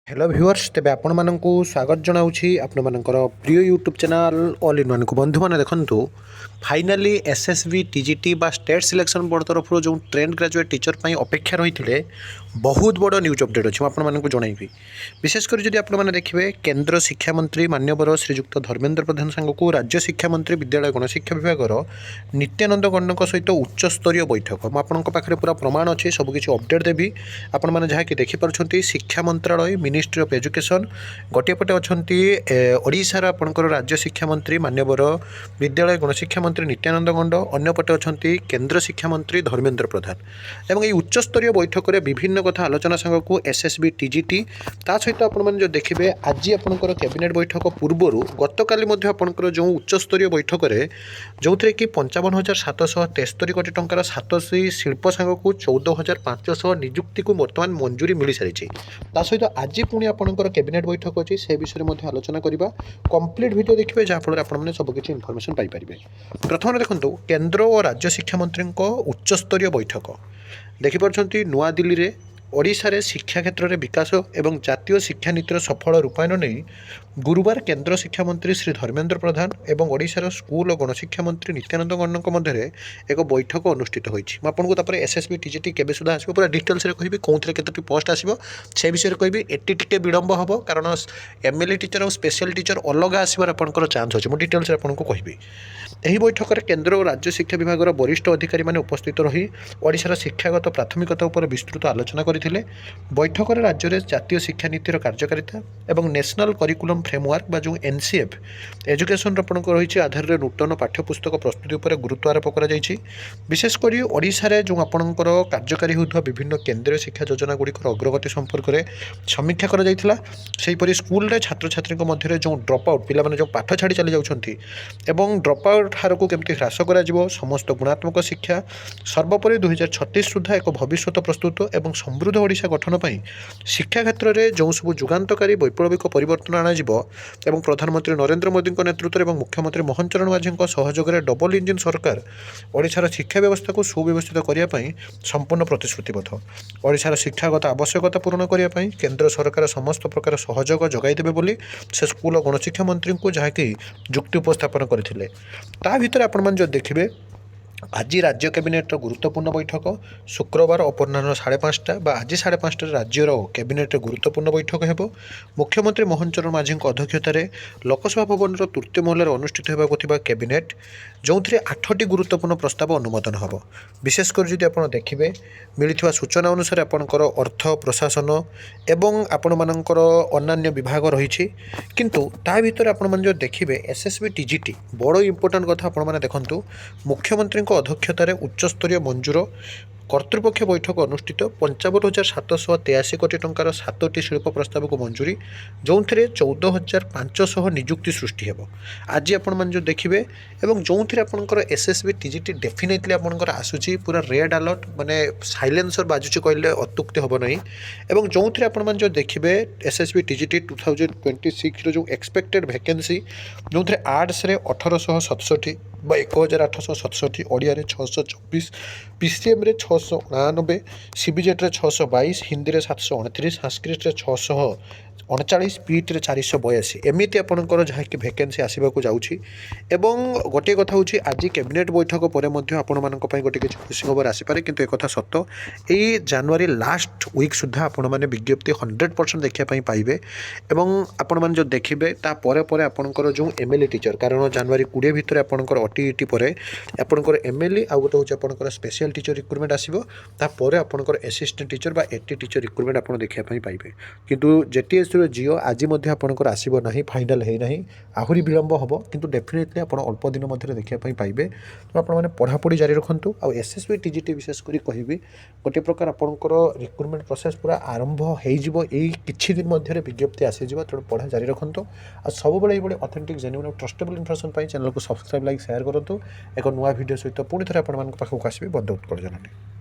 Hello viewers तेबे आपण मानकु स्वागत जनाऊँगी आपण मानकर प्रिय YouTube channel all in one को बंधु मैंने देखु फाइनाली एसएसबी टीजीटी बा स्टेट सिलेक्शन बोर्ड तरफ जो ट्रेंड ग्रेजुएट टीचर पर अपेक्षा रही थे बहुत बड़ न्यूज अपडेट अच्छे आपको जनइबी विशेषकर जब आपने देखिए केंद्र शिक्षा मंत्री मान्यवर श्रीजुक्त धर्मेंद्र प्रधान सांगक राज्य शिक्षा मंत्री विद्यालय गणशिक्षा विभाग नित्यानंद गंडक सहित उच्च स्तरीय बैठक मुझे पूरा प्रमाण अच्छे सबकि अपडेट देवी आपण मैंने जहाँकि देखिपुं शिक्षा मंत्रालय मिनिस्ट्री ऑफ एजुकेशन गोटे पटे अच्छा ओडिशार आपंकर राज्य शिक्षा मंत्री मान्यवर विद्यालय गणशिक्षा मंत्री नित्यानंद गंड अन्यपटे अच्छा केंद्र शिक्षा मंत्री धर्मेंद्र प्रधान एवं ये उच्चस्तरीय बैठक में विभिन्न कथा आलोचना सांगक एसएसबी टीजीटी ता सहित आपने जो देखिए आज आपंकर कैबिनेट बैठक पूर्वर गतकाली आपंकर जो उच्चस्तरीय बैठक में जो थे कि 55,773 कोटी टंकार 700 शिल्प सांगक 14,500 नियुक्ति को बर्तमान मंजूरी मिल सारी सहित आज पुणी आपंकर कैबिनेट बैठक अच्छी से विषय में आलोचना करवा कंप्लीट वीडियो देखिए जहाँफल आपने सबकि इनफर्मेशन पाइपर। प्रथम देखो केंद्र और राज्य शिक्षा मंत्री उच्चस्तरीय बैठक देखिपुं नुआ दिल्ली में ओडिशा रे शिक्षा क्षेत्र में विकास एवं जातीय शिक्षा नीतिर सफल रूपायन नहीं गुरुवार केंद्र शिक्षा मंत्री श्री धर्मेंद्र प्रधान एवं ओडिशार स्कूल और गणशिक्षा मंत्री नित्यानंद गंडक मध्य एक बैठक अनुष्ठित होती एसएसबी टीजीटी केबे सुधा आसो पूरा डिटेल्स कहि कौन केतोटी पोस्ट आसो से विषय कहि एटी टिके विलंब हम कारण एमएलए टीचर और स्पेशल टीचर अलग आसबार आपंकर चान्स अच्छे मुझे डिटेल्स आपको कहबी। यही बैठक में केंद्र और राज्य शिक्षा विभाग वरिष्ठ अधिकारी मैंने उपस्थित रही ओडिशार शिक्षागत प्राथमिकता उपर विस्तृत आलोचना करथिले। बैठक में राज्य में जातीय शिक्षा नीतिर कार्यकारिता एवं नेशनल करिकुलम फ्रेमवर्क बा जो एनसीएफ एजुकेशन आपंकर रही आधार में नूतन पाठ्यपुस्तक प्रस्तुति उपर गुरुत्व आरोप कर विशेषकर ओडिशा रे जो आपंकर कार्यकारी होता विभिन्न केंद्रीय शिक्षा योजना गुड़िक अग्रगति संपर्क में समीक्षा कर स्कूल रे छात्र छात्री मध्य जो ड्रप आउट पिला जो पाठ छाड़ी चली जाउछंती एवं ड्रप आउट हार को केमती ह्रास कर समस्त गुणात्मक शिक्षा सर्वोपरि 2036 सुधा एक भविष्य प्रस्तुत एवं समृद्ध ओडिशा गठन पर शिक्षा क्षेत्र में जो सब जुगान्तकारी वैप्लविक परिवर्तन आणाजिबो एवं प्रधानमंत्री नरेंद्र मोदी नेतृत्व में मुख्यमंत्री मोहन चरण माझी सहयोग में डबल इंजिन सरकार ओडिशार शिक्षा व्यवस्था को सुव्यवस्थित करने संपूर्ण प्रतिश्रुतिबद्ध ओडिशार शिक्षागत आवश्यकता पूरण करने केंद्र सरकार समस्त प्रकार सहयोग जगाइदेवे बोली से स्कूल और गणशिक्षा मंत्री को जहाँकि जुक्ति उपस्थापन करथिले। ता भितर आपण जो देखिए आज राज्य कैबिनेट गुरुत्वपूर्ण बैठक शुक्रवार अपराह्न 5:30 आज 5:30 राज्यर कैबिनेट गुरुत्वपूर्ण बैठक हो मुख्यमंत्री मोहन चरण माझी अध्यक्षतार लोकसभा भवन तृतीय महल अनुष्ठित होगा कैबिनेट जो थे 8टी गुरुत्वपूर्ण प्रस्ताव अनुमोदन हम विशेषकर जदि आप देखिए मिलता सूचना अनुसार आपंकर अर्थ प्रशासन एवं आपण मानकर अन्य विभाग रही किंतु ता भीतर आपण जो देखिए एसएसबी टीजीटी बड़ इंपोर्टाट कथा आपण देखु मुख्यमंत्री अध्यक्षतार उच्चस्तरीय मंजूर कर्तृपक्ष बैठक अनुष्ठित 55,783 कोटी टंकार 7टी शिल्प प्रस्ताव को मंजूरी जो थे 14,500 नियुक्ति सृष्टि हो आज आपण जो देखिए एवं जो थे आपंकर एसएसबी टीजीटी डेफिनेटली आपंकर आसूची पूरा रेड अलर्ट माने साइलेंसर बाजुची कहले अत्युक्ति हम नहीं एवं जो थे आपण जो देखिए एसएसबी टीजीटी 2026 जो एक्सपेक्टेड वैकेंसी जो थे आर्ट्स रे 1867 बा 1867 ओडिया रे 624 पीसीएम रे 699 सीबीजेट रे 622 हिंदी रे 729 संस्कृत रे 639 पीट रे 482 एमती आपंकर जहाँकि वैकेंसी आसवाक जाऊँगी एवं गोटे कथा हूँ आज कैबिनेट बैठक पर आपण मान गोटे किसी खुशी खबर आसपे किंतु एक सत यही जनवरी लास्ट वीक सुधा आपण मैंने विज्ञप्ति 100% देखापी पाइबे एवं आपण मैंने जो देखिए तापर आपंकर जो एमएलए टीचर कारण जनवरी 20 भितर आपंकर ओटीईटी पर आपंकर एमएलए आ गोटे हूँ आपंकर स्पेशल टीचर रिक्रुटमेंट आसो तापर आपंकर असिस्टेंट टीचर बा एटी टीचर रिक्रुटमेंट आप देखापी पाइबे किंतु जेटीएस जिओ आज आपंकर आसब ना फाइनाल है ना आहरी विलंब हम किंतु डेफिनेटली आप अल्प दिन मध्य देखापी पाइबे तो आपने पढ़ापढ़ी जारी रखुँ आ एसएसबी टीजीटी विशेषकर कहबी गोटे प्रकार आपंकर रिक्रुटमेंट प्रोसेस पूरा आरंभ हो किछि दिन मध्य विज्ञप्ति आसीज तेणु पढ़ा जारी रखुँ आ सब ये authentic genuine trustable information channel को सब्सक्राइब लाइक शेयर करूँ एक नुआ वीडियो सहित पुणी थे आप पाखक आसबि बंद उत्कल जननी।